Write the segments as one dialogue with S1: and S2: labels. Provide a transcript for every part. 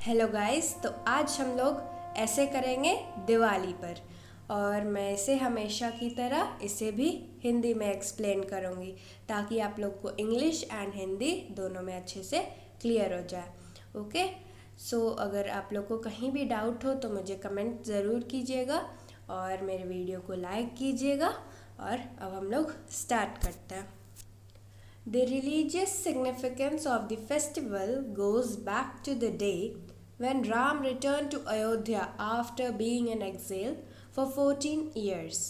S1: Hello guys, तो आज हम लोग ऐसे करेंगे दिवाली पर। और मैं इसे हमेशा की तरह इसे भी हिंदी में एक्सप्लेन करूँगी ताकि आप लोग को इंग्लिश एंड हिंदी दोनों में अच्छे से क्लियर हो जाए। ओके, सो अगर आप लोग को कहीं भी डाउट हो तो मुझे कमेंट ज़रूर कीजिएगा और मेरे वीडियो को लाइक कीजिएगा। और अब हम लोग स्टार्ट करते हैं। The religious significance of the festival goes back to the day when Ram returned to Ayodhya after being in exile for 14 years.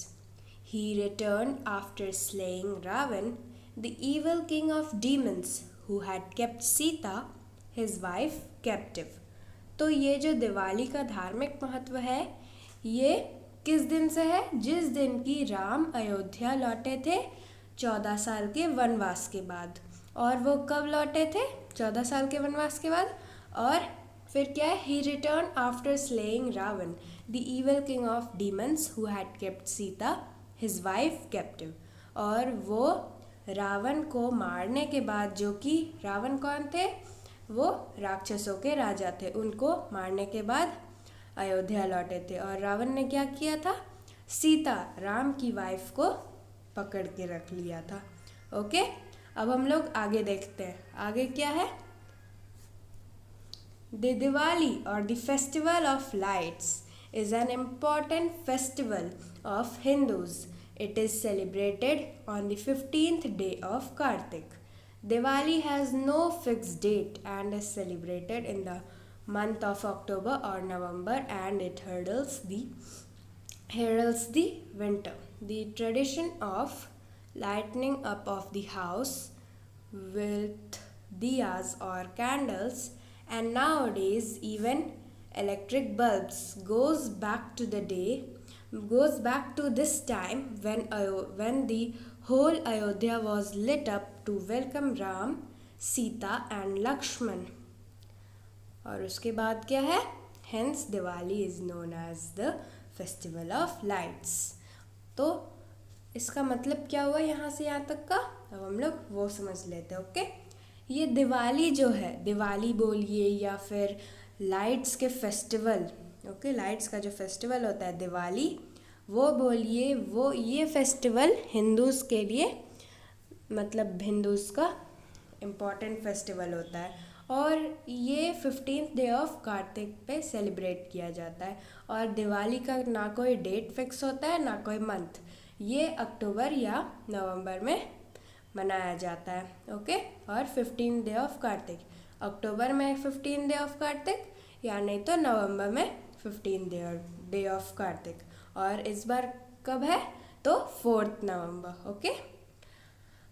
S1: He returned after slaying Ravan, the evil king of demons who had kept Sita, his wife, captive. तो ये जो दिवाली का धार्मिक महत्व है ये किस दिन से है? जिस दिन की राम अयोध्या लौटे थे 14 साल के वनवास के बाद। और वो कब लौटे थे? 14 साल के वनवास के बाद। और फिर क्या है? He return after slaying Ravana the evil king of demons who had kept Sita his wife captive. और वो रावण को मारने के बाद, जो कि रावण कौन थे? वो राक्षसों के राजा थे। उनको मारने के बाद अयोध्या लौटे थे। और रावण ने क्या किया था? सीता, राम की वाइफ को पकड़ के रख लिया था। ओके, अब हम लोग आगे देखते हैं। आगे क्या है? The Diwali or the Festival of Lights is an important festival of Hindus. It is celebrated on the 15th day of Kartik. Diwali has no fixed date and is celebrated in the month of October or November, and it heralds the winter. The tradition of lighting up of the house with diyas or candles, and nowadays even electric bulbs, goes back to this time when the whole Ayodhya was lit up to welcome Ram, Sita and Lakshman. और उसके बाद क्या है? Hence Diwali is known as the festival of lights. तो इसका मतलब क्या हुआ यहाँ से यहाँ तक का? अब हम लोग वो समझ लेते हैं। ओके, ये दिवाली जो है, दिवाली बोलिए या फिर लाइट्स के फेस्टिवल, ओके, लाइट्स का जो फेस्टिवल होता है दिवाली, वो बोलिए, वो ये फेस्टिवल हिंदूज़ के लिए, मतलब हिंदूज़ का इम्पॉर्टेंट फेस्टिवल होता है। और ये 15th डे ऑफ कार्तिक पे सेलिब्रेट किया जाता है। और दिवाली का ना कोई डेट फिक्स होता है ना कोई मंथ, ये अक्टूबर या नवंबर में मनाया जाता है। ओके, और 15th डे ऑफ कार्तिक, अक्टूबर में 15th डे ऑफ कार्तिक या नहीं तो नवंबर में 15th डे ऑफ कार्तिक। और इस बार कब है? तो 4th नवंबर। ओके,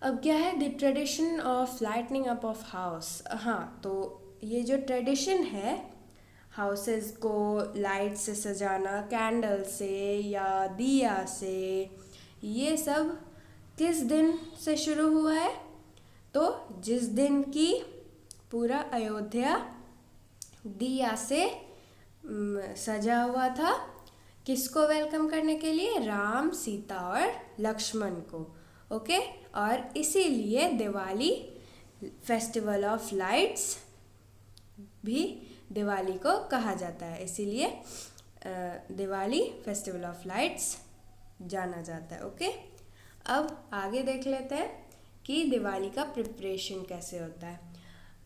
S1: अब क्या है? The tradition of lightning up of house. हाँ, तो ये जो ट्रेडिशन है हाउसेस को लाइट से सजाना, कैंडल से या दिया से, ये सब किस दिन से शुरू हुआ है? तो जिस दिन की पूरा अयोध्या दिया से सजा हुआ था, किसको वेलकम करने के लिए? राम, सीता और लक्ष्मण को। ओके, और इसीलिए दिवाली फेस्टिवल ऑफ लाइट्स भी दिवाली को कहा जाता है। इसीलिए दिवाली फेस्टिवल ऑफ लाइट्स जाना जाता है। ओके, अब आगे देख लेते हैं कि दिवाली का प्रिपरेशन कैसे होता है।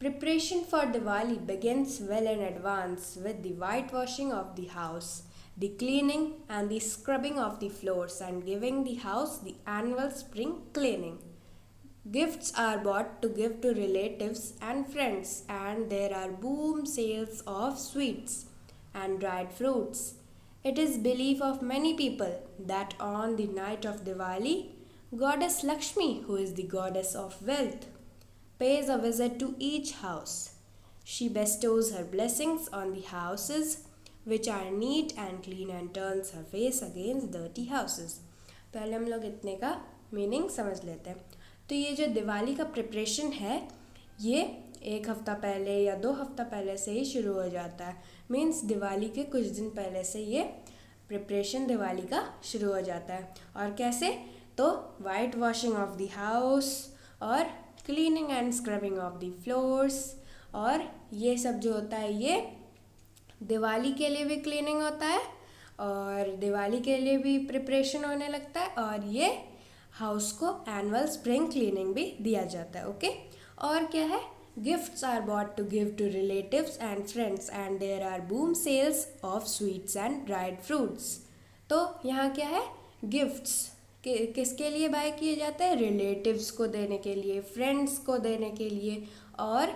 S1: Preparation for Diwali begins well in advance with the whitewashing of the house, the cleaning and the scrubbing of the floors, and giving the house the annual spring cleaning. Gifts are bought to give to relatives and friends, and there are boom sales of sweets and dried fruits. It is belief of many people that on the night of Diwali, Goddess Lakshmi, who is the goddess of wealth, pays a visit to each house. She bestows her blessings on the houses which are neat and clean and turns her face against dirty houses. पहले हम लोग इतने का meaning समझ लेते हैं। तो ये जो दिवाली का प्रिपरेशन है ये 1 हफ्ता पहले या 2 हफ्ता पहले से ही शुरू हो जाता है। मीन्स दिवाली के कुछ दिन पहले से ये प्रिपरेशन दिवाली का शुरू हो जाता है। और कैसे? तो white washing of the house और cleaning and scrubbing of the floors, और ये सब जो होता है ये दिवाली के लिए भी क्लीनिंग होता है और दिवाली के लिए भी प्रिपरेशन होने लगता है, और ये हाउस को एनुअल स्प्रिंग क्लीनिंग भी दिया जाता है। ओके, और क्या है, gifts are bought to give to relatives and friends and there are boom sales of sweets and dried fruits. तो यहाँ क्या है, गिफ्ट्स किसके लिए बाय किए जाते हैं, रिलेटिव्स को देने के लिए, फ्रेंड्स को देने के लिए, और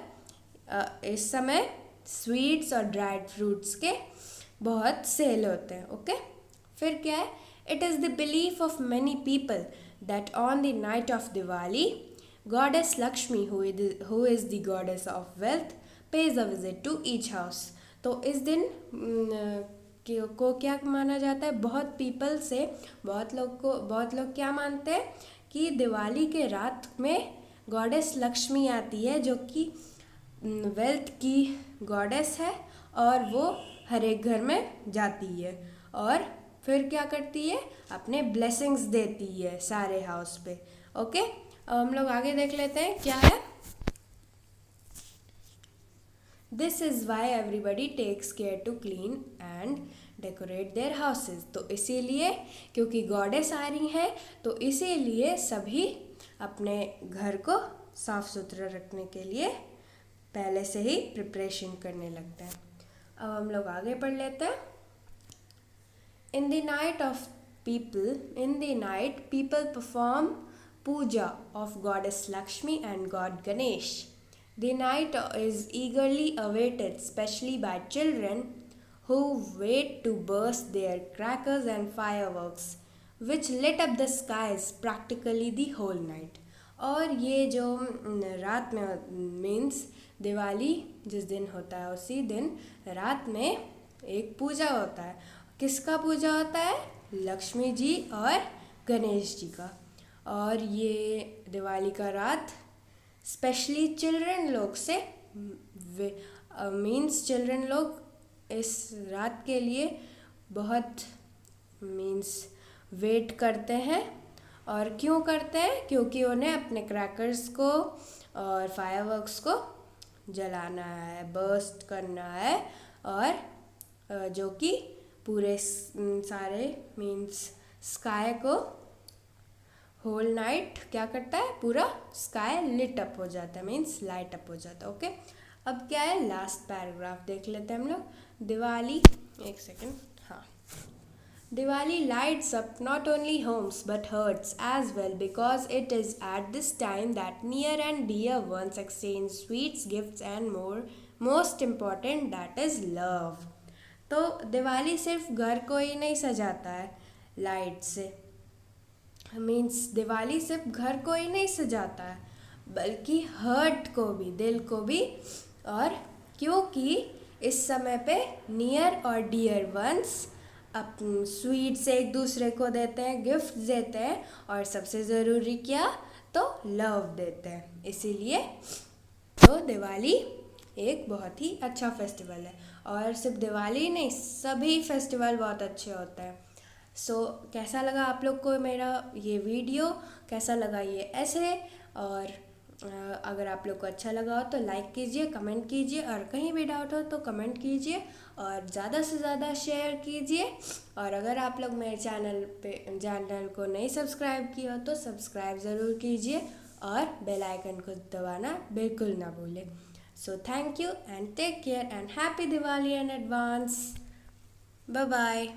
S1: इस समय स्वीट्स और ड्राइड फ्रूट्स के बहुत सेल होते हैं। ओके, फिर क्या है, it is the belief of many people that on the night of Diwali goddess Lakshmi who is the goddess of wealth pays a visit to each house. तो इस दिन को क्या माना जाता है, बहुत लोग क्या मानते हैं कि दिवाली के रात में गॉडेस लक्ष्मी आती है, जो कि वेल्थ की गॉडेस है, और वो हर एक घर में जाती है और फिर क्या करती है, अपने ब्लेसिंग्स देती है सारे हाउस पे। ओके, अब हम लोग आगे देख लेते हैं क्या है। This is why everybody takes care to clean and decorate their houses. तो इसीलिए, क्योंकि गॉडेस आ रही हैं, तो इसीलिए सभी अपने घर को साफ सुथरा रखने के लिए पहले से ही प्रिपरेशन करने लगते हैं। अब हम लोग आगे पढ़ लेते हैं। In the night people perform puja of goddess Lakshmi and god Ganesh. The night is eagerly awaited, especially by children who wait to burst their crackers and fireworks, which lit up the skies practically the whole night. और ये जो रात में means Diwali जिस दिन होता है उसी दिन रात में एक पूजा होता है। किसका पूजा होता है, लक्ष्मी जी और गणेश जी का। और ये दिवाली का रात स्पेशली चिल्ड्रन लोग से मीन्स चिल्ड्रन लोग इस रात के लिए बहुत मीन्स वेट करते हैं। और क्यों करते हैं, क्योंकि उन्हें अपने क्रैकर्स को और फायरवर्क्स को जलाना है, बर्स्ट करना है, और जो कि पूरे सारे मीन्स स्काई को होल नाइट क्या करता है, पूरा स्काई लिट अप हो जाता है, मीन्स लाइट अप हो जाता है। ओके, अब क्या है, लास्ट पैराग्राफ देख लेते हैं हम लोग। दिवाली, एक सेकेंड, हाँ, Diwali lights up not only homes but hearts as well, because it is at this time that near and dear ones exchange sweets, gifts and most important that is love. तो दिवाली सिर्फ घर को ही नहीं सजाता है लाइट से, means Diwali सिर्फ घर को ही नहीं सजाता है बल्कि हर्ट को भी, दिल को भी। और क्योंकि इस समय पे नियर और डियर वंस अपने स्वीट्स एक दूसरे को देते हैं, गिफ्ट देते हैं, और सबसे ज़रूरी क्या, तो लव देते हैं। इसीलिए तो दिवाली एक बहुत ही अच्छा फेस्टिवल है। और सिर्फ दिवाली नहीं, सभी फेस्टिवल बहुत अच्छे होते हैं। सो कैसा लगा आप लोग को मेरा ये वीडियो, कैसा लगा ये ऐसे, और अगर आप लोग को अच्छा लगा हो तो लाइक कीजिए, कमेंट कीजिए, और कहीं भी डाउट हो तो कमेंट कीजिए, और ज़्यादा से ज़्यादा शेयर कीजिए। और अगर आप लोग मेरे चैनल को नहीं सब्सक्राइब किया हो तो सब्सक्राइब ज़रूर कीजिए, और बेल आइकन को दबाना बिल्कुल ना भूलें। So thank you and take care and happy Diwali in advance. Bye bye.